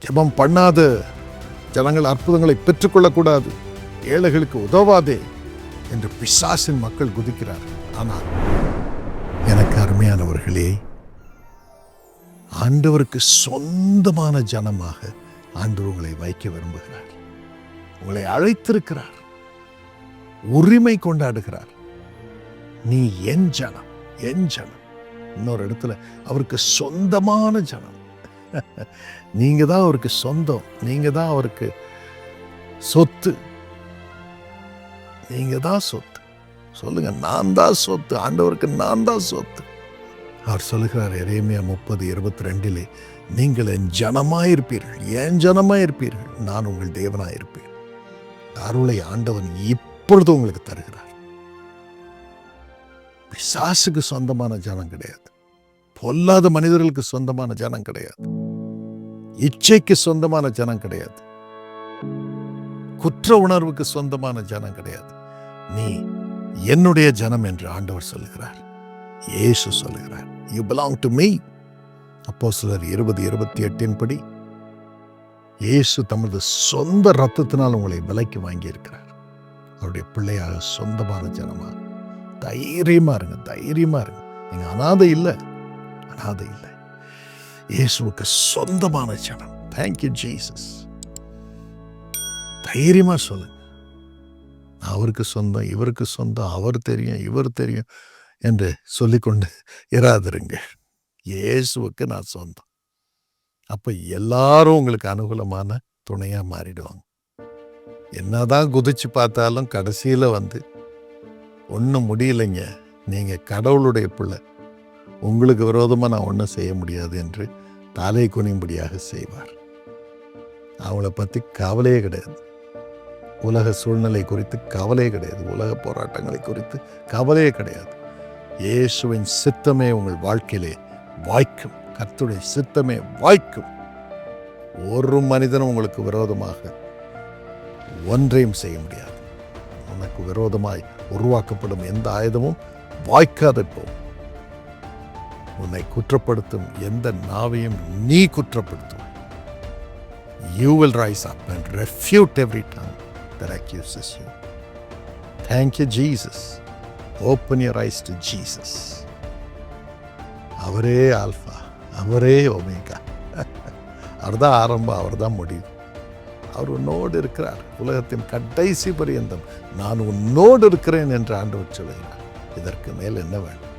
ஜெபம் பண்ணாத ஜனங்கள் அற்புதங்களை பெற்றுக்கொள்ளக்கூடாது, ஏழைகளுக்கு உதவாதே என்று பிசாசின் மக்கள் குதிக்கிறார். ஆனால் எனக்கு அருமையானவர்களே, ஆண்டவருக்கு சொந்தமான ஜனமாக ஆண்டவர் உங்களை வைக்க விரும்புகிறார். உங்களை அழைத்திருக்கிறார், உரிமை கொண்டாடுகிறார். நீ என் ஜனம், என் ஜனம். இன்னொரு இடத்துல அவருக்கு சொந்தமான ஜனம். நீங்க தான் அவருக்கு சொந்தம், நீங்க தான் அவருக்கு சொத்து, நீங்க தான் சொத்து. சொல்லுங்க, நான் தான் சொத்து, ஆண்டவருக்கு நான் தான் சொத்து. அவர் சொல்லுகிறார் எரேமியா 30:22, நீங்கள் என் ஜனமாயிருப்பீர்கள், என் ஜனமாயிருப்பீர்கள், நான் உங்கள் தேவனாயிருப்பேன். அருளை ஆண்டவன் இப்பொழுது உங்களுக்கு தருகிறார். பிசாசுக்கு சொந்தமான ஜனம் கிடையாது, பொல்லாத மனிதர்களுக்கு சொந்தமான ஜனம் கிடையாது, இச்சைக்கு சொந்தமான ஜனம் கிடையாது, குற்ற உணர்வுக்கு சொந்தமான ஜனம் கிடையாது. நீ என்னுடைய ஜனம் என்று ஆண்டவர் சொல்லுகிறார், இயேசு சொல்லுகிறார். You belong to me. அப்போஸ்தலர் 20:28 படி இயேசு தமது சொந்த இரத்தத்தினால் உங்களை விலைக்கு வாங்கி இருக்கிறார். அவருடைய பிள்ளையாக, சொந்தமான ஜனமாக தைரியமா இருங்க, தைரியமா இருங்க. நீங்க அனாதை இல்லை, அனாதை இல்லை. இயேசுவுக்கு சொந்தமான ஜனம். Thank you Jesus. தைரியமா சொல்லுங்க, அவருக்கு சொந்தம், இவருக்கு சொந்தம், அவர் தெரியும், இவர் தெரியும் என்று சொல்லிக்கொண்டு இராதிருங்க. இயேசுவுக்கு நான் சொந்தம். அப்ப எல்லாரும் உங்களுக்கு அனுகூலமான துணையா மாறிடுவாங்க. என்னதான் குதிச்சு பார்த்தாலும் கடைசியில ஒன்றும் முடியலைங்க, நீங்க கடவுளுடைய பிள்ளை, உங்களுக்கு விரோதமாக நான் ஒன்றும் செய்ய முடியாது என்று தலை குனியும்படியாக செய்வார். அவங்கள பற்றி கவலையே கிடையாது. உலக சூழ்நிலை குறித்து கவலையே கிடையாது, உலக போராட்டங்களை குறித்து கவலையே கிடையாது. இயேசுவின் சித்தமே உங்கள் வாழ்க்கையிலே வாய்க்கும். கர்த்தருடைய சித்தமே வாய்க்கும். ஒரு மனிதனும் உங்களுக்கு விரோதமாக ஒன்றையும் செய்ய முடியாது. உனக்கு விரோதமாய் உருவாக்கப்படும் எந்த ஆயுதமும் வாய்க்காத போகும். உன்னை குற்றப்படுத்தும் எந்த நாவையும் நீ குற்றப்படுத்துவாய். You will rise up and refute every tongue that accuses you. Thank you, Jesus. Open your eyes to Jesus. அவரே ஆல்பா, அவரே ஒமேகா. அவர்தான் ஆரம்பம், அவர்தான் முடிவு. அவர் உன்னோடு இருக்கிறார். உலகத்தின் கடைசி பரியந்தம் நான் உன்னோடு இருக்கிறேன் என்று ஆண்டவர் சொல்கிறார். இதற்கு மேல் என்ன வேண்டும்?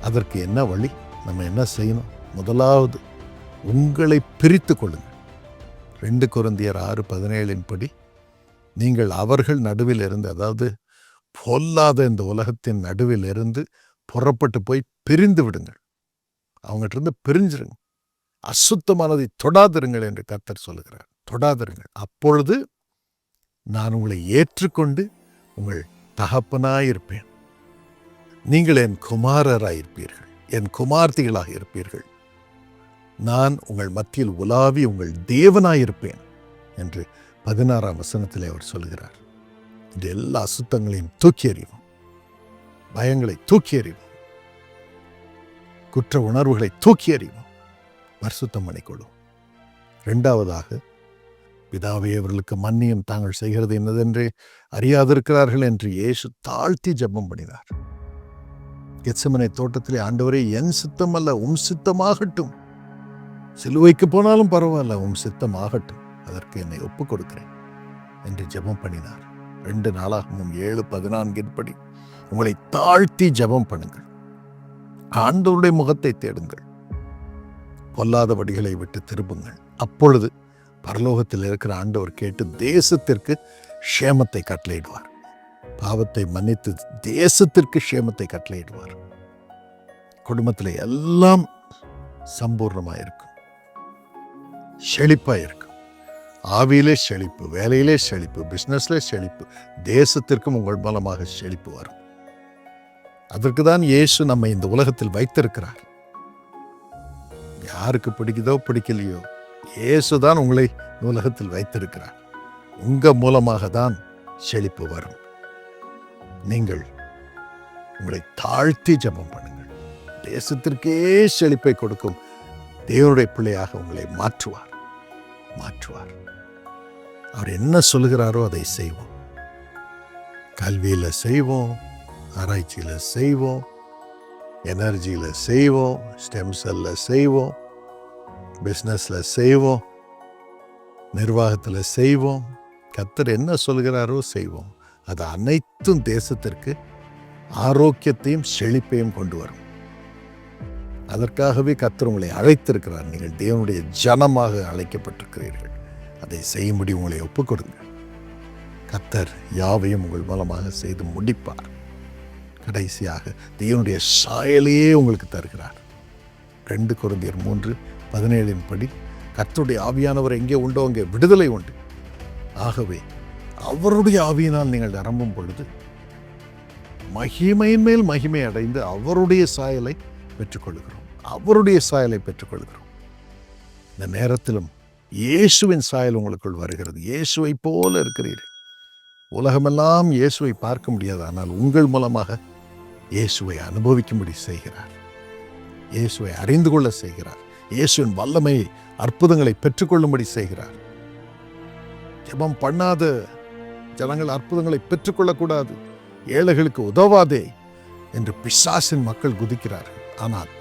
அதற்கு என்ன வழி? நம்ம என்ன செய்யணும்? முதலாவது, உங்களை பிரித்து கொள்ளுங்கள். 2 கொரிந்தியர் 6:17 படி நீங்கள் அவர்கள் நடுவில் இருந்து, அதாவது பொல்லாத இந்த உலகத்தின் நடுவில் இருந்து புறப்பட்டு போய் பிரிந்து விடுங்கள். அவங்ககிட்ட இருந்து பிரிஞ்சிருங்க. அசுத்தமானதை தொடாதிருங்கள் என்று கர்த்தர் சொல்லுகிறார். தொடாதிருங்கள். அப்பொழுது நான் உங்களை ஏற்றுக்கொண்டு உங்கள் தகப்பனாயிருப்பேன். நீங்கள் என் குமாரராயிருப்பீர்கள், என் குமார்த்திகளாக இருப்பீர்கள். நான் உங்கள் மத்தியில் உலாவி உங்கள் தேவனாயிருப்பேன் என்று 16ஆம் வசனத்திலே அவர் சொல்கிறார். இந்த எல்லா அசுத்தங்களையும் தூக்கி எறிவோம், பயங்களை தூக்கி எறிவோம், குற்ற உணர்வுகளை தூக்கி எறிவோம், பரிசுத்தம் பண்ணிக்கொள்ளும். 2வதாக, பிதாவே அவர்களுக்கு மன்னியும், தாங்கள் செய்கிறது என்னதென்றே அறியாதிருக்கிறார்கள் என்று இயேசு தாழ்த்தி ஜெபம் பண்ணினார். கெத்செமனே தோட்டத்திலே, ஆண்டவரே, என் சித்தம் அல்ல உம் சித்தமாகட்டும், சிலுவைக்கு போனாலும் பரவாயில்ல, உம் சித்தமாகட்டும், அதற்கு என்னை ஒப்புக் கொடுக்கிறேன் என்று ஜெபம் பண்ணினார். 2 நாளாகமும் 7:14 படி உங்களை தாழ்த்தி ஜெபம் பண்ணுங்கள், ஆண்டவருடைய முகத்தை தேடுங்கள், பொல்லாதபடிகளை விட்டு திரும்புங்கள். அப்பொழுது பரலோகத்தில் இருக்கிற ஆண்டவர் கேட்டு தேசத்திற்கு க்ஷேமத்தை கட்டளையிடுவார். பாவத்தை மன்னித்து தேசத்திற்கு க்ஷேமத்தை கட்டளையிடுவார். குடும்பத்தில் எல்லாம் சம்பூர்ணமாயிருக்கும், செழிப்பாயிருக்கும். ஆவியிலே செழிப்பு, வேலையிலே செழிப்பு, பிஸ்னஸ்ல செழிப்பு, தேசத்திற்கும் உங்கள் மூலமாக செழிப்பு வரும். அதற்கு தான் இயேசு நம்மை இந்த உலகத்தில் வைத்திருக்கிறார். யாருக்கு பிடிக்குதோ பிடிக்கலையோ, இயேசு தான் உங்களை உலகத்தில் வைத்திருக்கிறார். உங்க மூலமாக தான் செழிப்பு வரும். நீங்கள் உங்களை தாழ்த்தி ஜெபம் பண்ணுங்கள். தேசத்திற்கே செழிப்பை கொடுக்கும் தேவனுடைய பிள்ளையாக உங்களை மாற்றுவார். மாற்றுவார். அவர் என்ன சொல்கிறாரோ அதை செய்வோம். கல்வியில் செய்வோம், ஆராய்ச்சியில் செய்வோம், எனர்ஜியில் செய்வோம், ஸ்டெம் செல்லில் செய்வோம், பிஸ்னஸில் செய்வோம், நிர்வாகத்தில் செய்வோம். கர்த்தர் என்ன சொல்கிறாரோ செய்வோம். அது அனைத்தும் தேசத்திற்கு ஆரோக்கியத்தையும் செழிப்பையும் கொண்டு வரும். அதற்காகவே கர்த்தர் உங்களை அழைத்திருக்கிறார். நீங்கள் தேவனுடைய ஜனமாக அழைக்கப்பட்டிருக்கிறீர்கள். அதை செய்யும்படி உங்களை ஒப்புக்கொடுங்க. கர்த்தர் யாவையும் உங்கள் மூலமாக செய்து முடிப்பார். கடைசியாக தேவனுடைய சாயலையே உங்களுக்கு தருகிறார். 2 கொரிந்தியர் 3:17 படி கர்த்தருடைய ஆவியானவர் எங்கே உண்டோ அங்கே விடுதலை உண்டு. ஆகவே அவருடைய ஆவியினால் நீங்கள் நிரம்பும் பொழுது மகிமையின் மேல் மகிமை அடைந்து அவருடைய சாயலை பெற்றுக்கொள்கிறோம். அவருடைய சாயலை பெற்றுக்கொள்கிறோம். இந்த நேரத்திலும் இயேசுவின் சாயல் உங்களுக்குள் வருகிறது. இயேசுவை போல இருக்கிறீர்கள். உலகமெல்லாம் இயேசுவை பார்க்க முடியாது, ஆனால் உங்கள் மூலமாக இயேசுவை அனுபவிக்கும்படி செய்கிறார். இயேசுவை அறிந்து கொள்ள செய்கிறார். இயேசுவின் வல்லமையை, அற்புதங்களை பெற்றுக்கொள்ளும்படி செய்கிறார். ஜெபம் பண்ணாத ஜனங்கள் அற்புதங்களை பெற்றுக்கொள்ளக்கூடாது, ஏழைகளுக்கு உதவாதே என்று பிசாசின் மக்கள் குதிக்கிறார்கள். ஆனால்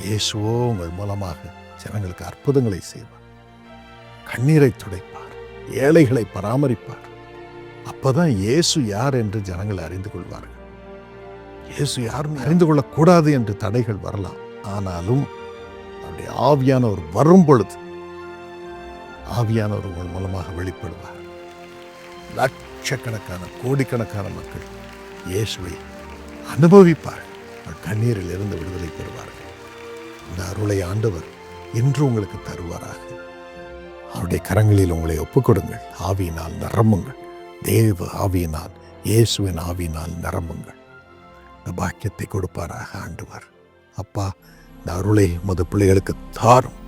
இயேசுவோ உங்கள் மூலமாக ஜனங்களுக்கு அற்புதங்களை செய்வார். கண்ணீரை துடைப்பார், ஏழைகளை பராமரிப்பார். அப்பதான் இயேசு யார் என்று ஜனங்கள் அறிந்து கொள்வார்கள். இயேசு யாரும் அறிந்து கொள்ளக்கூடாது என்று தடைகள் வரலாம். ஆனாலும் அவருடைய ஆவியானவர் வரும் பொழுது ஆவியானவர் உங்கள் மூலமாக வெளிப்படுவார். லட்சக்கணக்கான கோடிக்கணக்கான மக்கள் இயேசுவை அனுபவிப்பார்கள். கண்ணீரில் இருந்து விடுதலை பெறுவார்கள். இந்த அருளை ஆண்டவர் இன்று உங்களுக்கு தருவாராக. அவருடைய கரங்களில் உங்களை ஒப்புக்கொடுங்கள். ஆவியினால் நிரம்புங்கள். தேவ ஆவியினால், இயேசுவின் ஆவியினால் நிரம்புங்கள். இந்த பாக்கியத்தை கொடுப்பாராக ஆண்டவர். அப்பா, இந்த அருளை உமது பிள்ளைகளுக்கு தாரும்,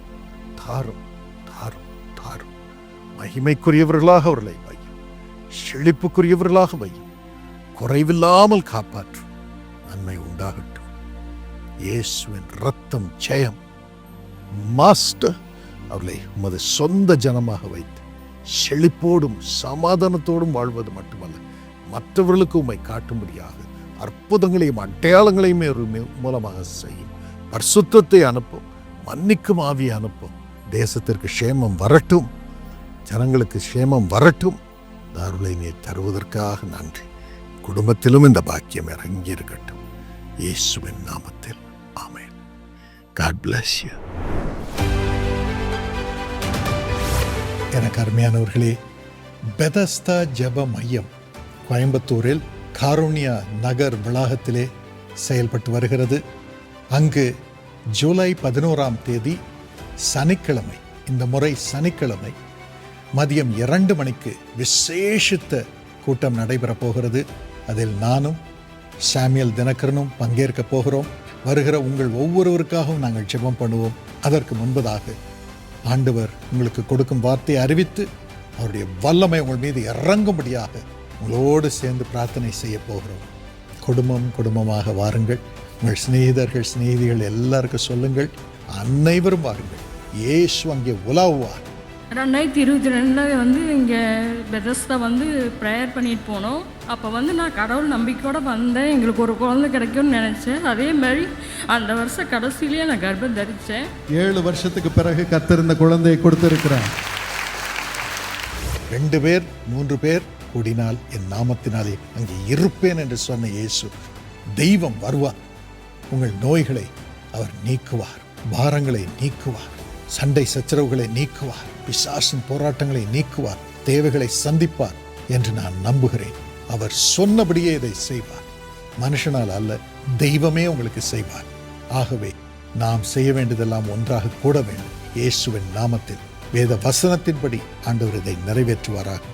தாரும், தாரும், தாரும். மகிமைக்குரியவர்களாக அவர்களை வையும், செழிப்புக்குரியவர்களாக வையும், குறைவில்லாமல் காப்பாற்றும். நன்மை உண்டாகட்டும். இயேசுவின் இரத்தம் ஜெயம். மாஸ்டர், அவர்களை உமது சொந்த ஜனமாக வைத்து செழிப்போடும் சமாதானத்தோடும் வாழ்வது மட்டுமல்ல, மற்றவர்களுக்கு உம்மை காட்டும்படியாக அற்புதங்களையும் அடையாளங்களையுமே மூலமாக செய்யும். பரிசுத்தத்தை அனுப்பும், மன்னிக்கும் ஆவியை அனுப்பும். தேசத்திற்கு சேமம் வரட்டும், ஜனங்களுக்கு சேமம் வரட்டும். இந்த அருளை நீர் தருவதற்காக நன்றி. குடும்பத்திலும் இந்த பாக்கியம் இறங்கி இருக்கட்டும். இயேசுவின் நாமத்தில் ஆமென். God bless you. எனக்கு அருமையானவர்களே, பெதஸ்தா ஜெப மையம் கோயம்புத்தூரில் காருண்யா நகர் வளாகத்திலே செயல்பட்டு வருகிறது. அங்கு ஜூலை 11 சனிக்கிழமை, இந்த முறை சனிக்கிழமை மதியம் 2 மணிக்கு விசேஷித்த கூட்டம் நடைபெறப் போகிறது. அதில் நானும் சாமியல் தினகரனும் பங்கேற்க போகிறோம். வருகிற உங்கள் ஒவ்வொருவருக்காகவும் நாங்கள் ஜெபம் பண்ணுவோம். அதற்கு முன்பதாக ஆண்டவர் உங்களுக்கு கொடுக்கும் வார்த்தையை அறிவித்து அவருடைய வல்லமை உங்கள் மீது இறங்கும்படியாக உங்களோடு சேர்ந்து பிரார்த்தனை செய்ய போகிறோம். குடும்பமாக வாருங்கள். உங்கள் சிநேகிதிகள் எல்லாருக்கும் சொல்லுங்கள். அனைவரும் வாருங்கள். இயேசு அங்கே உலாவுவார். 2022 இங்கே பெதஸ்தா ப்ரேயர் பண்ணிட்டு போனோம். அப்போ நான் கடவுள் நம்பிக்கையோடு வந்தேன். எங்களுக்கு ஒரு குழந்தை கிடைக்கும்னு நினச்சேன். அதே மாதிரி அந்த வருஷம் கடைசியிலேயே நான் கர்ப்பம் தரித்தேன். 7 வருஷத்துக்கு பிறகு கர்த்தர் இந்த குழந்தையை கொடுத்திருக்கிறார். 2 பேர் 3 பேர் கூடினால் என் நாமத்தினாலே அங்கே இருப்பேன் என்று சொன்ன இயேசு தெய்வம் வருவார். உங்கள் நோய்களை அவர் நீக்குவார், பாரங்களை நீக்குவார், சண்டை சச்சரவுகளை நீக்குவார், பிசாசின் போராட்டங்களை நீக்குவார், தேவைகளை சந்திப்பார் என்று நான் நம்புகிறேன். அவர் சொன்னபடியே இதை செய்வார். மனுஷனால் அல்ல, தெய்வமே உங்களுக்கு செய்வார். ஆகவே நாம் செய்ய வேண்டியதெல்லாம் ஒன்றாக கூட வேண்டும். இயேசுவின் நாமத்தில் வேத வசனத்தின்படி ஆண்டவர் இதை நிறைவேற்றுவாராக.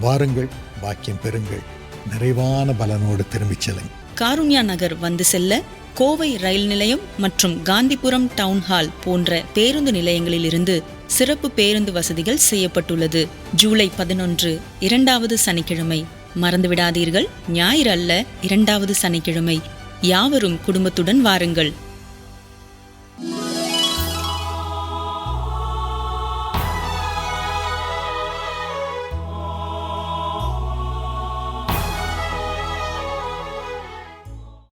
வாருங்கள், பாக்கியம் பெறுங்கள், நிறைவான பலனோடு திரும்பிச் செல்லுங்கள். காருண்யா நகர் வந்து செல்ல கோவை ரயில் நிலையம் மற்றும் காந்திபுரம் டவுன்ஹால் போன்ற பேருந்து நிலையங்களில் இருந்து சிறப்பு பேருந்து வசதிகள் செய்யப்பட்டுள்ளது. ஜூலை 11 2வது சனிக்கிழமை. மறந்துவிடாதீர்கள், ஞாயிறு அல்ல, 2வது சனிக்கிழமை. யாவரும் குடும்பத்துடன் வாருங்கள்.